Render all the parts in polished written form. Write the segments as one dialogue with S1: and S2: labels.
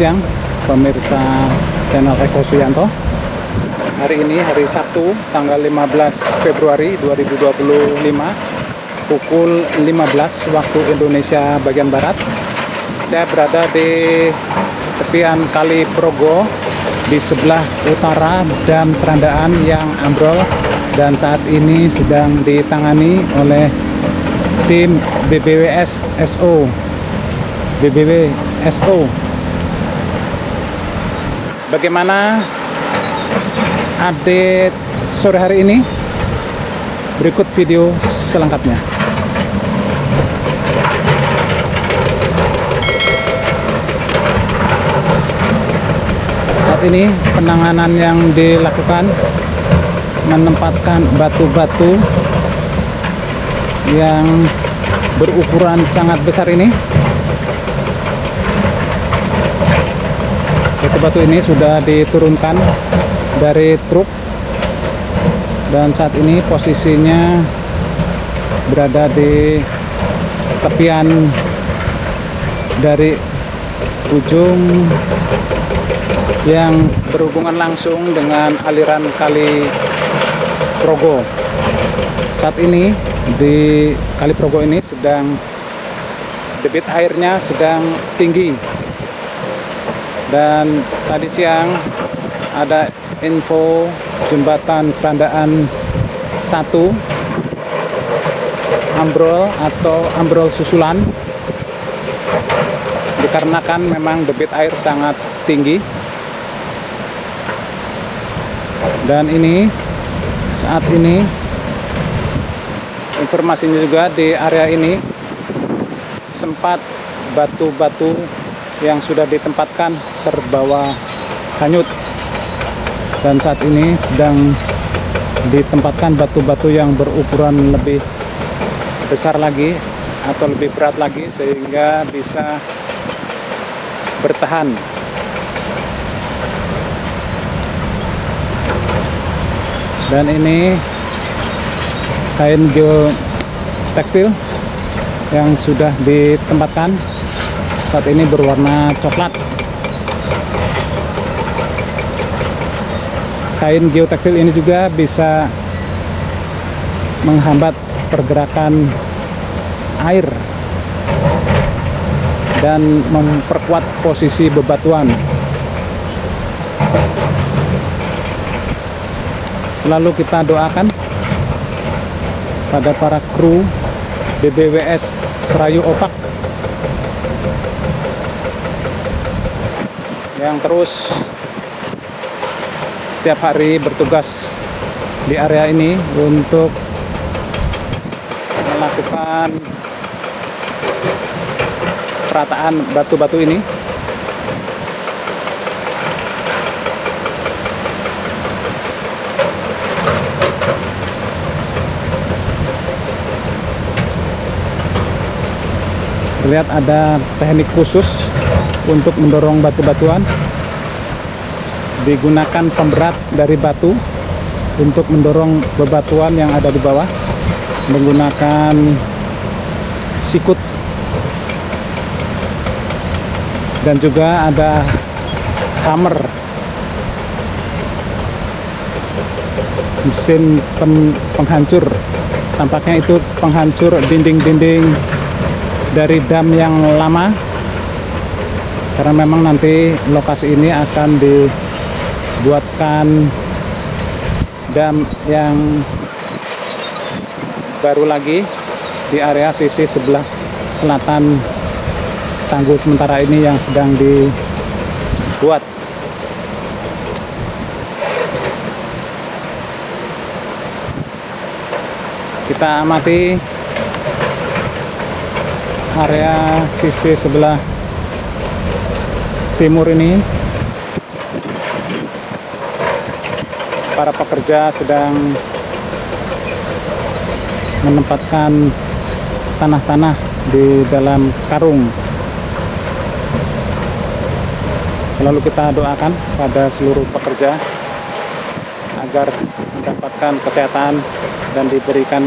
S1: siang pemirsa channel Eko Suyanto. Hari ini hari Sabtu tanggal 15 Februari 2025 pukul 15 waktu Indonesia bagian Barat. Saya berada di tepian Kali Progo di sebelah utara dam Serandaan yang ambrol dan saat ini sedang ditangani oleh tim BBWSO. Bagaimana update sore hari ini? Berikut video selengkapnya. Saat ini penanganan yang dilakukan menempatkan batu-batu yang berukuran sangat besar ini. Batu-batu ini sudah diturunkan dari truk dan saat ini posisinya berada di tepian dari ujung yang berhubungan langsung dengan aliran Kali Progo. Saat ini di Kali Progo ini sedang debit airnya sedang tinggi. Dan tadi siang ada info jembatan Serandaan 1 ambrol atau ambrol susulan dikarenakan memang debit air sangat tinggi. Dan ini saat ini informasinya juga di area ini sempat batu-batu yang sudah ditempatkan terbawa hanyut dan saat ini sedang ditempatkan batu-batu yang berukuran lebih besar lagi atau lebih berat lagi sehingga bisa bertahan. Dan ini kain geotekstil yang sudah ditempatkan saat ini berwarna coklat. Kain geotekstil ini juga bisa menghambat pergerakan air dan memperkuat posisi bebatuan. Selalu kita doakan pada para kru BBWS Serayu Opak yang terus setiap hari bertugas di area ini untuk melakukan perataan batu-batu ini. Terlihat ada teknik khusus untuk mendorong batu-batuan. Digunakan pemberat dari batu untuk mendorong bebatuan yang ada di bawah menggunakan sikut, dan juga ada hammer, mesin penghancur. Tampaknya itu penghancur dinding-dinding dari dam yang lama, karena memang nanti lokasi ini akan dibuatkan dam yang baru lagi di area sisi sebelah selatan tanggul sementara ini yang sedang dibuat. Kita amati area sisi sebelah timur ini. Para pekerja sedang menempatkan tanah-tanah di dalam karung. Selalu kita doakan pada seluruh pekerja agar mendapatkan kesehatan dan diberikan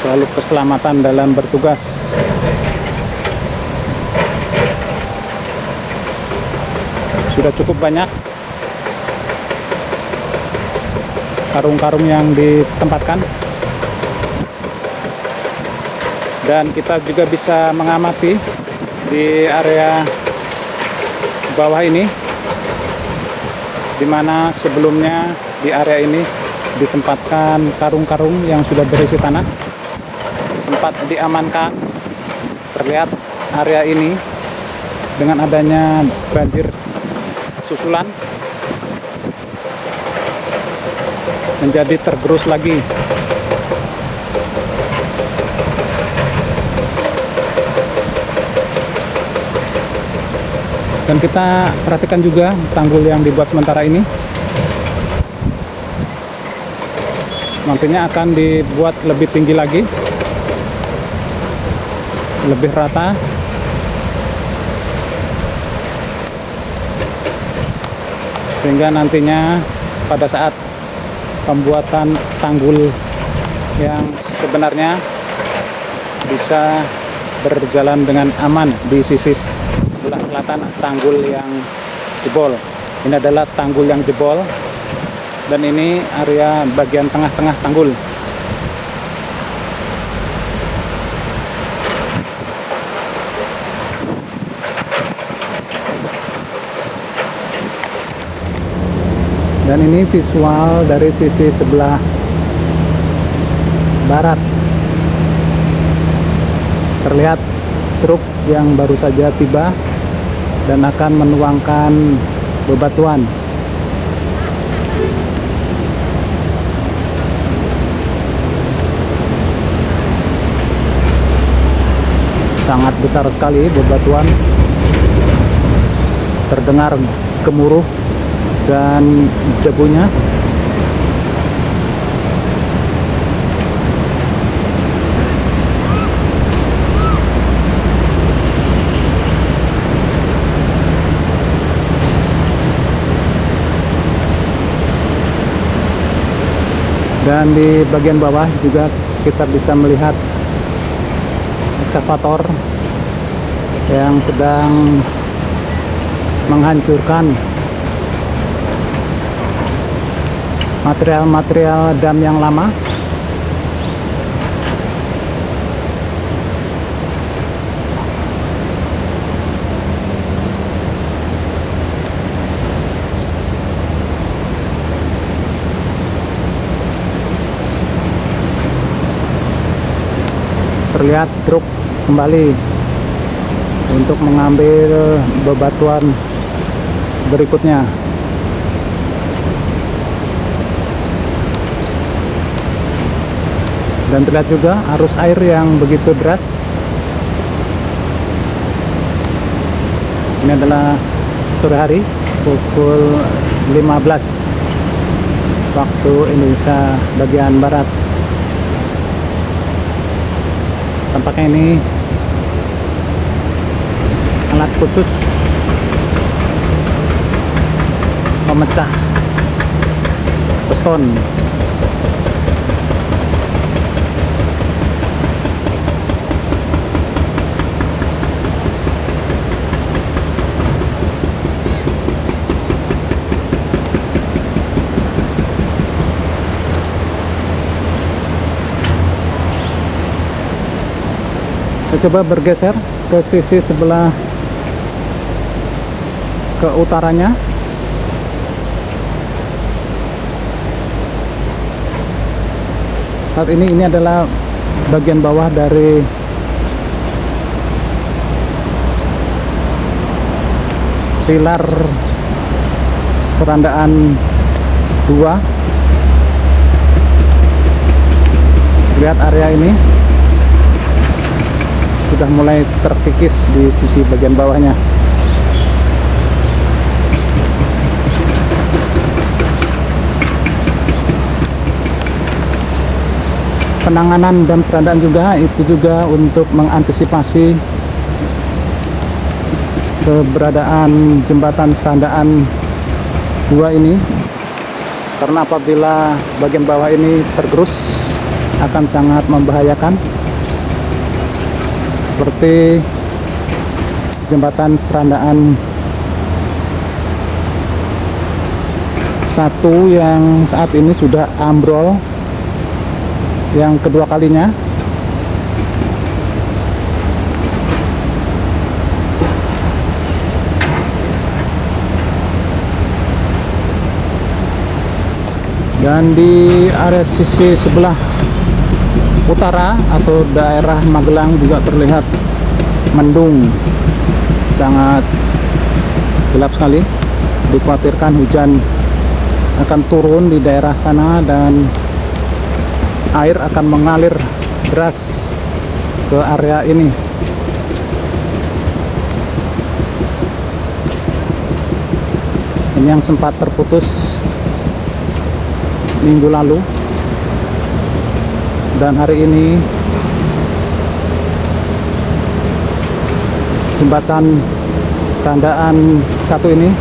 S1: selalu keselamatan dalam bertugas. sudah cukup banyak karung-karung yang ditempatkan, dan kita juga bisa mengamati di area bawah ini, di mana sebelumnya di area ini ditempatkan karung-karung yang sudah berisi tanah, sempat diamankan. Terlihat area ini dengan adanya banjir susulan menjadi tergerus lagi. Dan kita perhatikan juga tanggul yang dibuat sementara ini nantinya akan dibuat lebih tinggi lagi, lebih rata, sehingga nantinya pada saat pembuatan tanggul yang sebenarnya bisa berjalan dengan aman di sisi sebelah selatan tanggul yang jebol. Ini adalah tanggul yang jebol, dan ini area bagian tengah-tengah tanggul. Dan ini visual dari sisi sebelah barat. Terlihat truk yang baru saja tiba dan akan menuangkan bebatuan. Sangat besar sekali bebatuan, terdengar gemuruh dan debunya. Dan di bagian bawah juga kita bisa melihat eskavator yang sedang menghancurkan material-material dam yang lama. Terlihat truk kembali untuk mengambil bebatuan berikutnya. Dan terlihat juga arus air yang begitu deras. Ini adalah sore hari pukul 15 waktu Indonesia bagian barat. Tampaknya ini alat khusus pemecah beton. Saya coba bergeser ke sisi sebelah ke utaranya. Saat ini adalah bagian bawah dari pilar serandaan 2. Lihat area ini sudah mulai terkikis di sisi bagian bawahnya. Penanganan dam serandaan juga itu juga untuk mengantisipasi keberadaan jembatan serandaan 2 ini, karena apabila bagian bawah ini tergerus akan sangat membahayakan, seperti jembatan serandaan satu yang saat ini sudah ambrol yang kedua kalinya. Dan di area sisi sebelah utara atau daerah Magelang juga terlihat mendung, sangat gelap sekali. Dikhawatirkan hujan akan turun di daerah sana dan air akan mengalir deras ke area ini. Ini yang sempat terputus minggu lalu, dan hari ini jembatan Serandaan 1 ini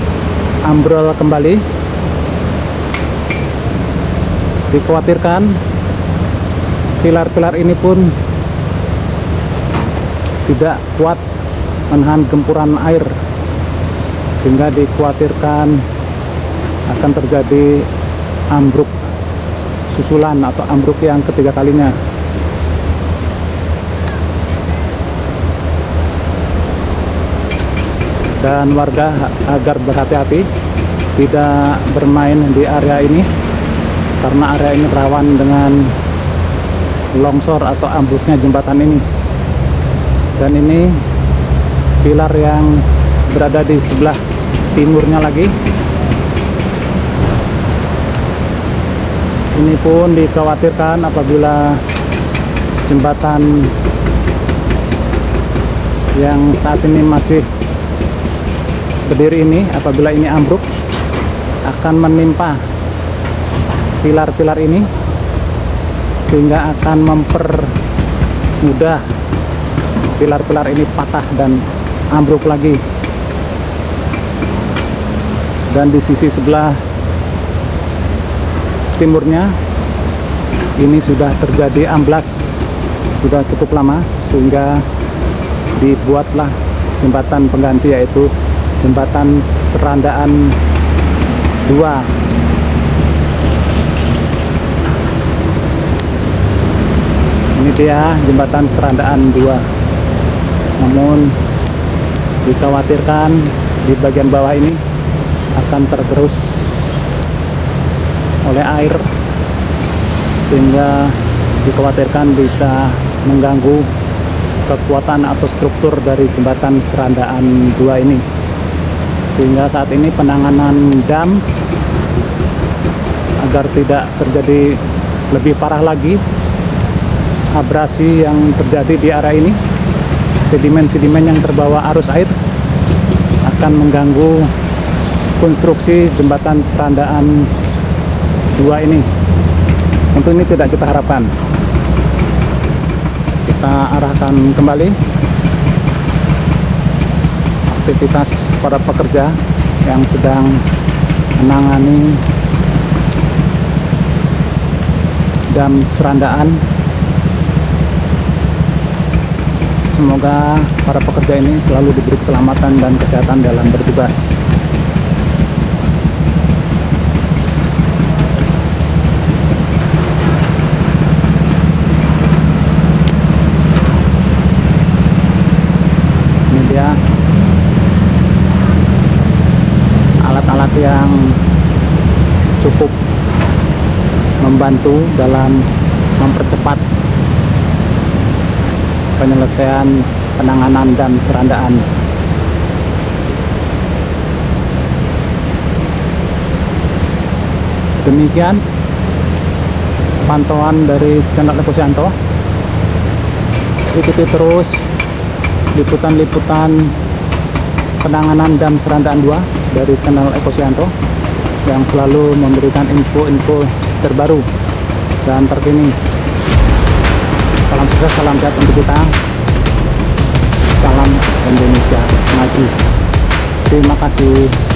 S1: ambrol kembali. Dikhawatirkan pilar-pilar ini pun tidak kuat menahan gempuran air, sehingga dikhawatirkan akan terjadi ambruk susulan atau ambruk yang ketiga kalinya. Dan warga agar berhati-hati tidak bermain di area ini, karena area ini rawan dengan longsor atau ambruknya jembatan ini. Dan ini pilar yang berada di sebelah timurnya lagi. Ini pun dikhawatirkan apabila jembatan yang saat ini masih berdiri ini, apabila ini ambruk, akan menimpa pilar-pilar ini, sehingga akan mempermudah pilar-pilar ini patah dan ambruk lagi. Dan di sisi sebelah timurnya ini sudah terjadi amblas, sudah cukup lama, sehingga dibuatlah jembatan pengganti, yaitu jembatan Serandaan 2. Ini dia jembatan Serandaan 2. Namun dikhawatirkan di bagian bawah ini akan tergerus oleh air, sehingga dikhawatirkan bisa mengganggu kekuatan atau struktur dari jembatan Serandaan 2 ini. Sehingga saat ini penanganan dam agar tidak terjadi lebih parah lagi abrasi yang terjadi di area ini, sedimen-sedimen yang terbawa arus air akan mengganggu konstruksi jembatan Serandaan 2 ini. Tentu ini tidak kita harapkan. Kita arahkan kembali aktivitas para pekerja yang sedang menangani dam Serandaan. Semoga para pekerja ini selalu diberi keselamatan dan kesehatan dalam bertugas. Ini dia alat-alat yang cukup membantu dalam mempercepat penyelesaian penanganan dam Serandaan. Demikian pantauan dari channel Ekosianto. Ikuti terus liputan-liputan penanganan dam Serandaan 2 dari channel Ekosianto yang selalu memberikan info-info terbaru dan terkini. Salam sukses, salam sehat untuk kita. Salam Indonesia maju. Terima kasih.